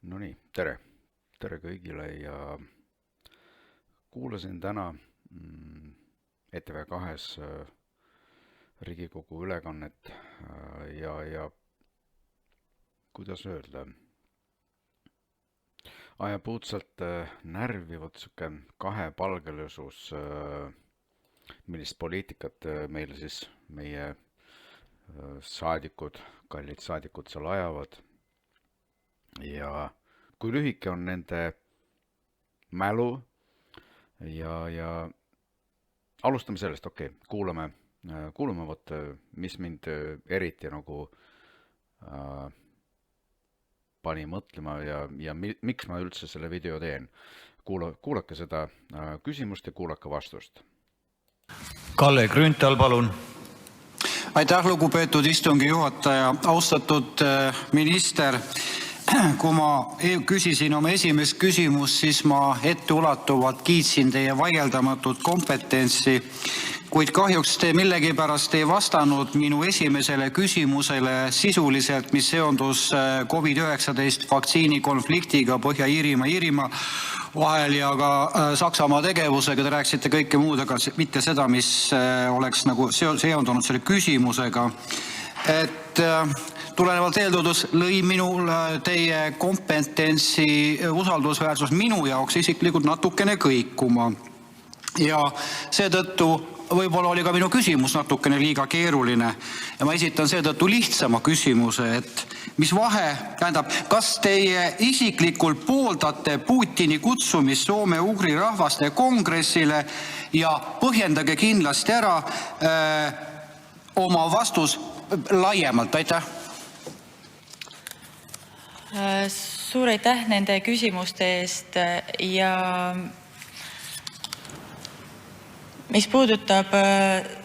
No nii, tere kõigile ja kuulasin täna ETV2-s Riigikogu ülekannet ja kuidas öelda, ajab õudselt närvi vot sihuke kahepalgelisus, millist poliitikat meil siis meie saadikud, kallid saadikud seal ajavad ja kui lühike on nende mälu ja alustame sellest, okei, kuulame vot, mis mind eriti nagu pani mõtlema ja miks ma üldse selle video teen. Kuulake seda küsimust ja kuulake vastust. Kalle Grünthal, palun. Aitäh, lugupeetud istungi juhataja, austatud minister. Kui ma küsisin oma esimest küsimust, siis ma etteulatuvalt kiitsin teie vaieldamatut kompetentsi, kuid kahjuks te millegipärast ei vastanud minu esimesele küsimusele sisuliselt, mis seondus COVID-19 vaktsiini konfliktiga Põhja-Iirimaa ja Iirimaa vahel ja ka Saksamaa tegevusega. Te rääkisite kõike muud, aga mitte seda, mis oleks nagu seondunud selle küsimusega. Tulenevalt eeltoodust lõi minul teie kompetentsi usaldusväärsus minu jaoks isiklikult natukene kõikuma. Ja seetõttu võib-olla oli ka minu küsimus natukene liiga keeruline. Ja ma esitan seetõttu lihtsama küsimuse, et mis vahe, kas teie isiklikult pooldate Putini kutsumist soome-ugri rahvaste kongressile ja põhjendage kindlasti ära oma vastus laiemalt, aitäh. Suur aitäh nende küsimuste eest ja mis puudutab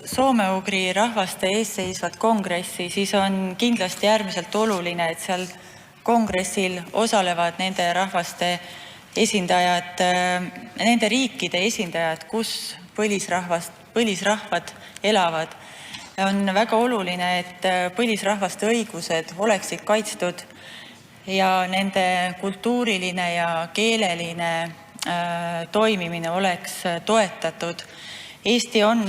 soome-ugri rahvaste eesseisvat kongressi, siis on kindlasti äärmiselt oluline, et seal kongressil osalevad nende rahvaste esindajad, nende riikide esindajad, kus põlisrahvad elavad. On väga oluline, et põlisrahvaste õigused oleksid kaitstud ja nende kultuuriline ja keeleline toimimine oleks toetatud. Eesti on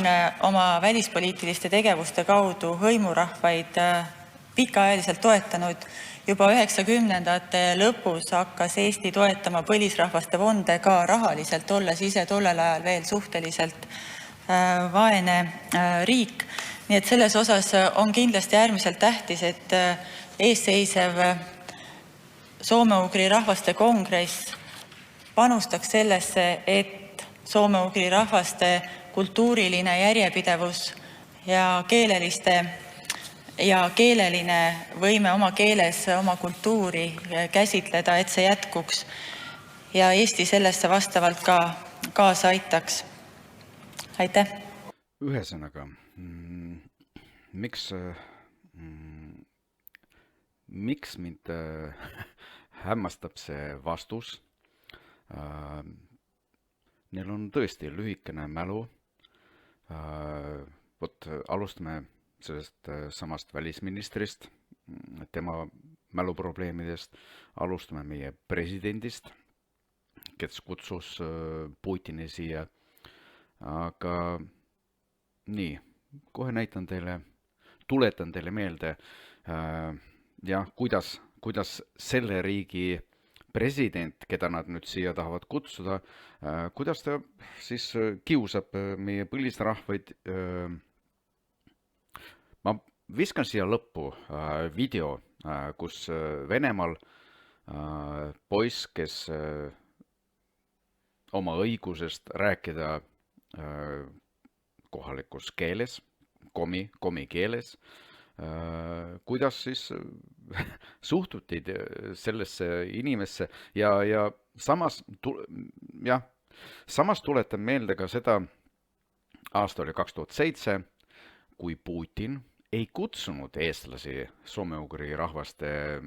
oma välispoliitiliste tegevuste kaudu hõimurahvaid pikaajaliselt toetanud. Juba 90ndate lõpus hakkas Eesti toetama põlisrahvaste fonde ka rahaliselt, olles ise tollel ajal veel suhteliselt vaene riik. Nii et selles osas on kindlasti äärmiselt tähtis, et eesseisev soome-ugri rahvaste kongress panustaks sellesse, et soome-ugri rahvaste kultuuriline järjepidevus ja keeleline võime oma keeles oma kultuuri käsitleda, et see jätkuks ja Eesti sellesse vastavalt ka kaasa aitaks. Aitäh! Ühesõnaga, miks mind hämmastab see vastus? Neil on tõesti lühikene mälu. Vot alustame sellest samast välisministrist, tema mäluprobleemidest, alustame meie presidendist, kes kutsus Putini siia. Aga nii, kohe tuletan teile meelde, kuidas selle riigi president, keda nad nüüd siia tahavad kutsuda, kuidas ta siis kiusab meie põlisrahvaid. Ma viskan siia lõppu video, kus Venemaal poiss, kes oma õigusest rääkida kohalikus keeles, komi keeles, kuidas siis suhtuti sellesse inimesse ja samas tuletan meelde ka seda, aasta oli 2007, kui Putin ei kutsunud eestlasi soome-ugri rahvaste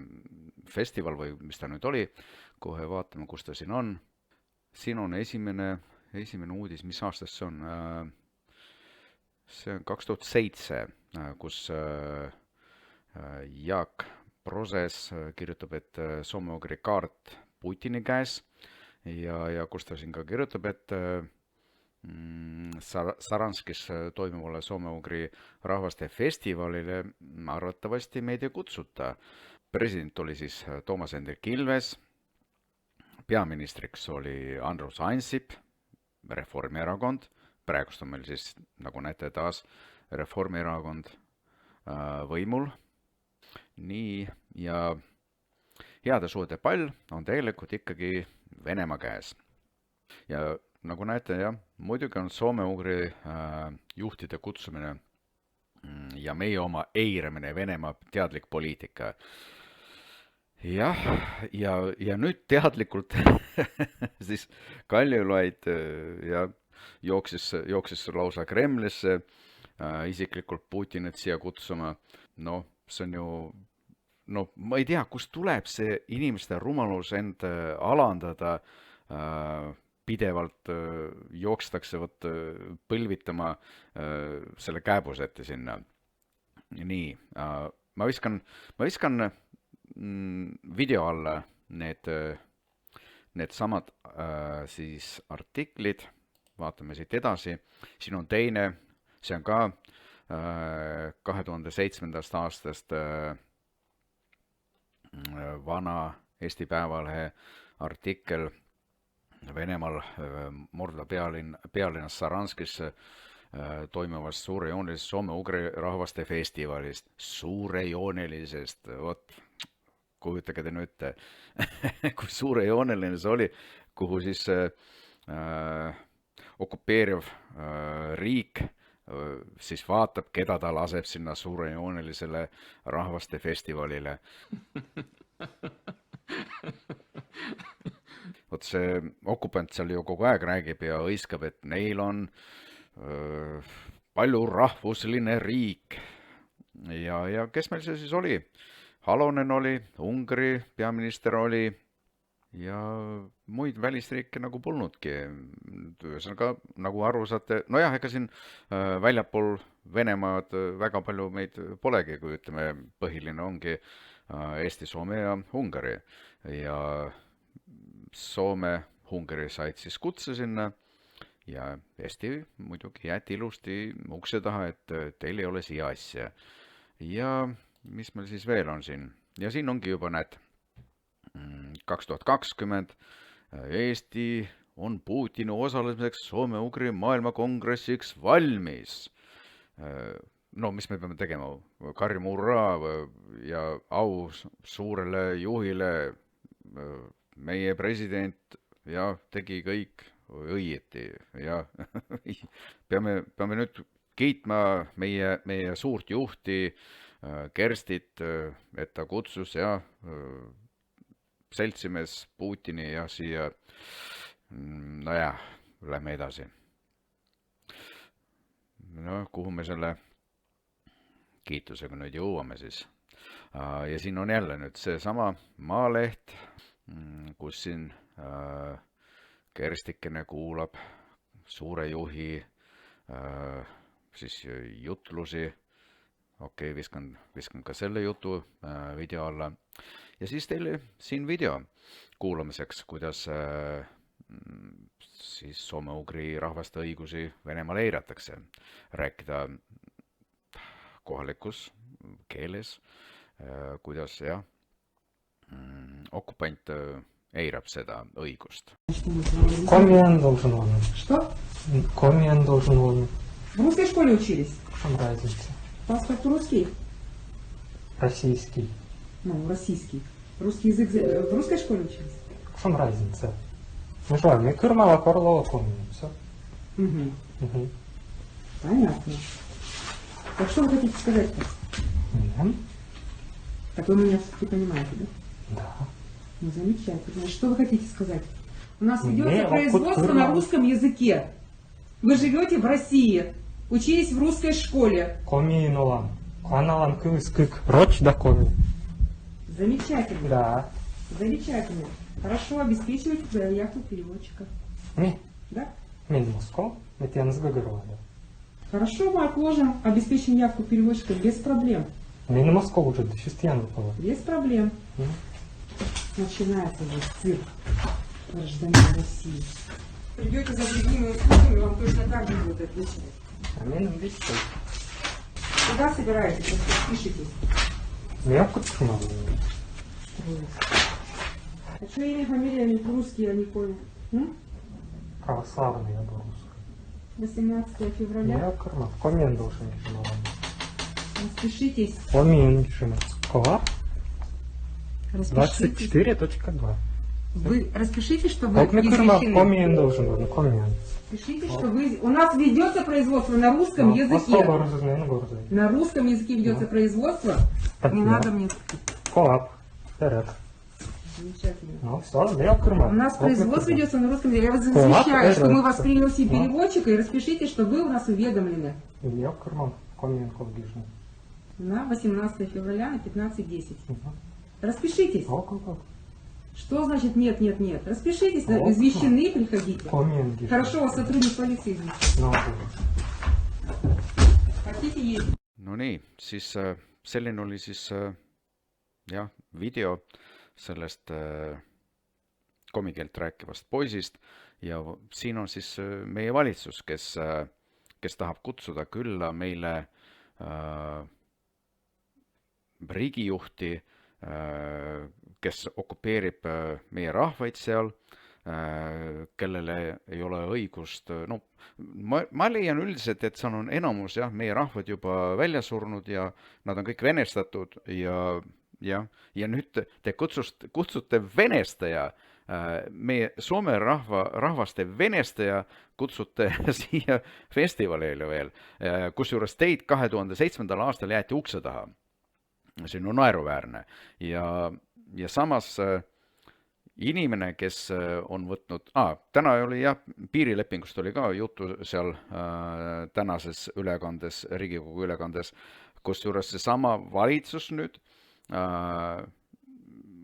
festival või mis ta nüüd oli, kohe vaatame, kus ta siin on. Siin on esimene uudis, mis aastast see on? See on 2007, kus Jaak proses kirjutab, et soome-ugri kaart Putini käes ja kus ta siin ka kirjutab, et Saranskis toimuvale soome-ugri rahvaste festivalile arvatavasti meid ei kutsuta. President oli siis Toomas Hendrik Ilves, peaministriks oli Andrus Ansip, Reformierakond, praegust on meil siis, nagu näete, taas Reformierakond võimul. Nii, ja heade suhete pall on tegelikult ikkagi Venemaa käes. Ja nagu näete, jah, muidugi on soome-ugri juhtide kutsumine ja meie oma eiramine Venemaa teadlik poliitika. Jah, ja nüüd teadlikult siis Kaljulaid ja jooksis lausa Kremlisse isiklikult Putinit siia kutsuma. No, see on ju, no ma ei tea, kust tuleb see inimeste rumalus end alandada, pidevalt jookstakse põlvitama selle kääbuseti sinna. Nii, ma viskan video alla need samad siis artiklid, vaatame siit edasi, siin on teine, see on ka 2007. aastast vana Eesti Päevalehe artikkel Venemaal murdva pealinnas Saranskis toimuvast suurejoonelisest soome-ugri rahvaste festivalist. Suurejoonelisest, vot, kujutage te nüüd, kui suurejooneline see oli, kuhu siis okupeeriv riik siis vaatab, keda ta laseb sinna suurejoonelisele rahvaste festivalile. Vot see okupant seal ju kogu aeg räägib ja hõiskab, et neil on palju rahvusline riik. Ja kes meil see siis oli? Halonen oli, Ungari peaminister oli ja muid välisriike nagu polnudki. Ühesõnaga, nagu aru saate, nojah, ega siin väljapool Venemaad väga palju meid polegi, kui ütleme, põhiline ongi Eesti, Soome ja Ungari. Ja Soome, Ungari said siis kutse sinna ja Eesti muidugi jäeti ilusti ukse taha, et teil ei ole siia asja. Ja mis meil siis veel on siin? Ja siin ongi juba näed 2020 Eesti on Putini osalemiseks Soome-Ugri maailmakongressiks valmis. No mis me peame tegema? Karjuma hurraa ja au suurele juhile, meie president ja tegi kõik õieti ja peame nüüd kiitma meie suurt juhti Kerstit, et ta kutsus ja seltsimees Putini ja siia, nojah, lähme edasi. No, kuhu me selle kiitusega nüüd jõuame siis? Ja siin on jälle nüüd see sama Maaleht, kus siin Kerstikene kuulab suure juhi siis jutlusi. Okei, viskan ka selle jutu video alla. Ja siis teile siin video kuulamiseks, kuidas siis soome-ugri rahvaste õigusi Venemaal eiratakse. Rääkida kohalikus keeles, kuidas jah, okupant eirab seda õigust. Коммен должен он. Что? Коммен должен он. В русской школе учились? Там разница. Паспорт русский? Российский. Ну, российский. Русский язык в русской школе учились? Там разница. Ну что, мы Кырмала, Корлова помним. Все. Угу. Понятно. Так что вы хотите сказать-то? Так вы меня все-таки понимаете, да? Да. Ну, замечательно. Значит, что вы хотите сказать? У нас Не, ведется производство на русском языке. Вы живете в России, учились в русской школе. Коми нулан. Аналан кыскык. Роч да коми. Замечательно. Да. Замечательно. Хорошо, обеспечиваете явку переводчика. Не. Да? Мен Москва. Это я назгагировала. Хорошо, мы отложим, обеспечим явку переводчика без проблем. Мне на Москву уже до частян выпало. Без проблем. Мгм. Начинается здесь цирк гражданин России. Придете за другими услугами, вам точно так же будут отвечать. А мне на 200. Куда собираетесь? Распишитесь. Я в Куцман. А что имя, фамилия, они русские, я не понял. Православный я был русский. 18 февраля. Я Карман. Комен должен быть. Распишитесь. Комен решено. Коллап Распишитесь. 24.2. Вы распишитесь, что вы Вот мы Карман. извещены. Комен должен быть. Комен. Пишите, что вы... У нас ведется производство на русском языке. Особо разузнаю город. На русском языке ведется производство. Не надо мне... Коллап. Вперед. Замечательно. Ну все, я Карман. У нас производство ведется на русском языке. Я вас Коллап, извещаю, что это- мы вас приняли Да. переводчика, и распишите, что вы у нас уведомлены Я Карман. Комен Колгишный. на 18 февраля на 15:10. Распишитесь. Что значит нет, нет, нет? Распишитесь, Ок. извещены, приходите. Комен Гишный. Хорошо, вас сотрудник полиции извещен. Ну, Хотите есть? No nii, siis selline oli siis jah, video sellest komikeelt rääkivast poisist ja siin on siis meie valitsus, kes tahab kutsuda külla meile riigijuhti, kes okupeerib meie rahvaid seal, kellele ei ole õigust, no ma leian üldiselt, et seal on enamus jah, meie rahvad juba välja surnud ja nad on kõik venestatud ja nüüd te kutsute venestaja, meie Soome rahvaste venestaja kutsute siia festivalile veel, kusjuures teid 2007. aastal jäeti ukse taha. See on naeruväärne ja samas inimene, kes on võtnud, täna oli jah, piirilepingust oli ka juttu seal tänases ülekandes, Riigikogu ülekandes, kusjuures seesama valitsus nüüd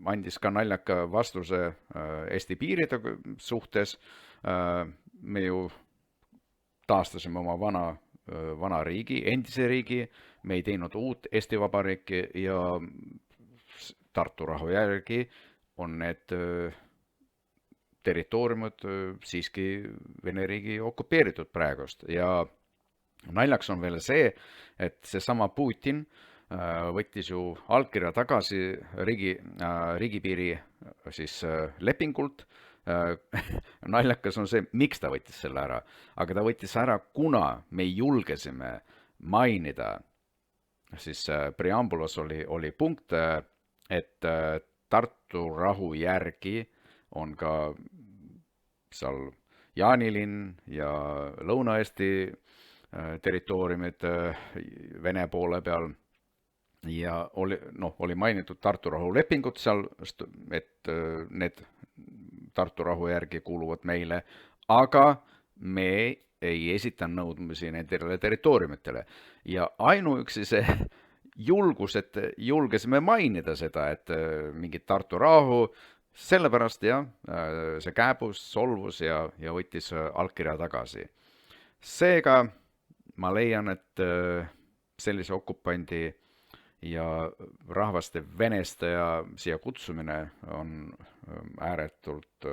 andis ka naljaka vastuse Eesti piiride suhtes. Me ju taastasime oma vana riigi, endise riigi, me ei teinud uut Eesti Vabariiki ja Tartu rahu järgi on need territooriumid siiski Vene riigi okupeeritud praegust ja naljaks on veel see, et seesama Putin võttis ju allkirja tagasi riigipiiri siis lepingult. Naljakas on see, miks ta võttis selle ära, aga ta võttis ära, kuna me julgesime mainida, siis preambulas oli punkt, et Tartu rahu järgi on ka seal Jaanilinn ja Lõuna-Eesti territooriumid Vene poole peal ja oli mainitud Tartu rahu lepingut seal, et need Tartu rahu järgi kuuluvad meile, aga me ei esita nõudmisi nendele territooriumitele ja ainuüksi see julgus, et julgesime mainida seda, et mingit Tartu rahu, sellepärast jah, see kääbus, solvus ja võttis allkirja tagasi. Seega ma leian, et sellise okupandi ja rahvaste venestaja siia kutsumine on ääretult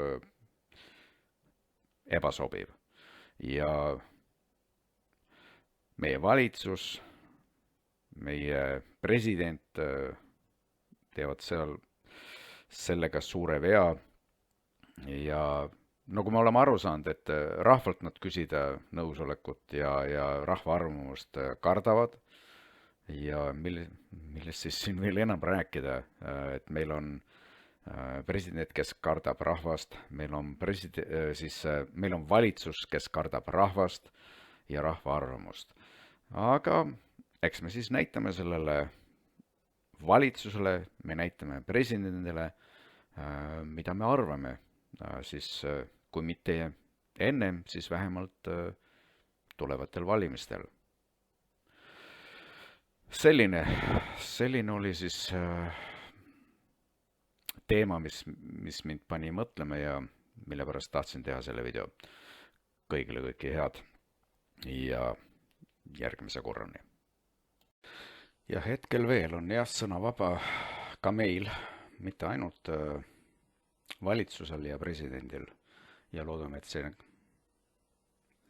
ebasobiv ja meie valitsus, meie president teevad sellega suure vea ja nagu me oleme aru saanud, et rahvalt nad küsida nõusolekut ja rahva arvamust kardavad ja millest siis siin veel enam rääkida, et meil on president, kes kardab rahvast, meil on valitsus, kes kardab rahvast ja rahva arvamust. Aga eks me siis näitame sellele valitsusele, me näitame presidendile, mida me arvame, siis kui mitte ennem, siis vähemalt tulevatel valimistel. Selline oli siis teema, mis mind pani mõtlema ja mille pärast tahtsin teha selle video. Kõigile kõike head ja järgmise korrani. Ja hetkel veel on jah sõnavaba ka meil, mitte ainult valitsusel ja presidendil ja loodame, et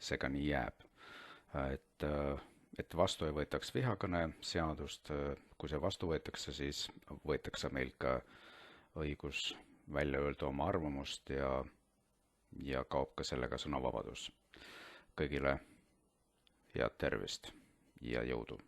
see ka nii jääb. Et vastu ei võetaks vihakõne seadust, kui see vastu võetakse, siis võetakse meil ka õigus välja öelda oma arvamust ja kaob ka sellega sõnavabadus. Kõigile head tervist ja jõudu!